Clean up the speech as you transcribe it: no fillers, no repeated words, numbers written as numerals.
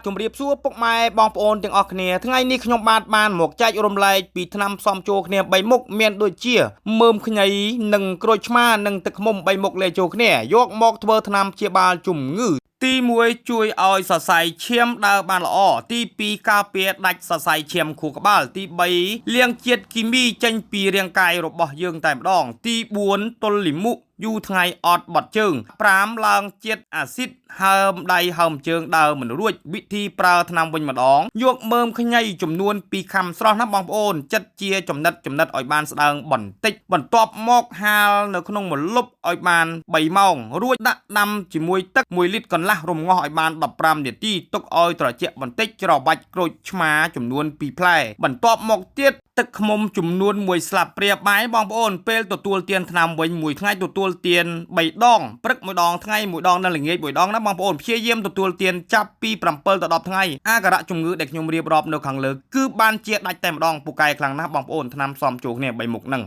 ជំរាបសួរពុកម៉ែបងប្អូនទាំងអស់គ្នាថ្ងៃនេះខ្ញុំបានមកចែករំលែកពីថ្នាំផ្សំចូលគ្នា3មុខមានដូចជាមើមខ្ញីនិងក្រូចឆ្មានិងទឹកឃ្មុំ3មុខលេចូលគ្នាយកមកធ្វើថ្នាំព្យាបាលជំងឺទី1ជួយឲ្យសរសៃឈាមដើរបានល្អទី2ការពារដាច់សរសៃឈាមខួរក្បាលទី3លាងជាតិគីមីចេញពីរាងកាយរបស់យើងតែម្ដងទី4ទល់លាមកយូរថ្ងៃអត់បត់ជើង5ឡើងជាតិអាស៊ីតហើមដៃហើមជើងដើរមិនរួចវិធីប្រើថ្នាំវិញម្ដងយកមើមខ្ញីចំនួន2ខាំស្រស់ណាបងប្អូនចិតជាចំណិតឲ្យបានស្ដើងបន្តិចបន្ទាប់មកហាលនៅក្នុងម្លប់ឲ្យបាន3ម៉ោងរួចដាក់ដាំជាមួយទឹក1លីត្រកន្លះរំងាស់ឲ្យបាន15នាទីទុកឲ្យត្រជាក់បន្តិចច្របាច់ក្រូចឆ្មាចំនួន2ផ្លែបន្ទាប់មកទៀតទឹកឃ្មុំចំនួន1ស្លាបព្រាបាយបងប្អូនពេលទទួលទានថ្នាំវិញមួយថ្ងៃទទួលទាន3ដងព្រឹក1ដងថ្ងៃ1ដងនៅល្ងាច1ដងណាបងប្អូនព្យាយាមទទួលទានចាប់ពី7ទៅ10ថ្ងៃអាការៈជំងឺដែលខ្ញុំរៀបរាប់នៅខាងលើគឺបានជាដាច់តែម្ដងពូកែខ្លាំងណាស់បងប្អូនថ្នាំផ្សំចូលគ្នា3មុខហ្នឹង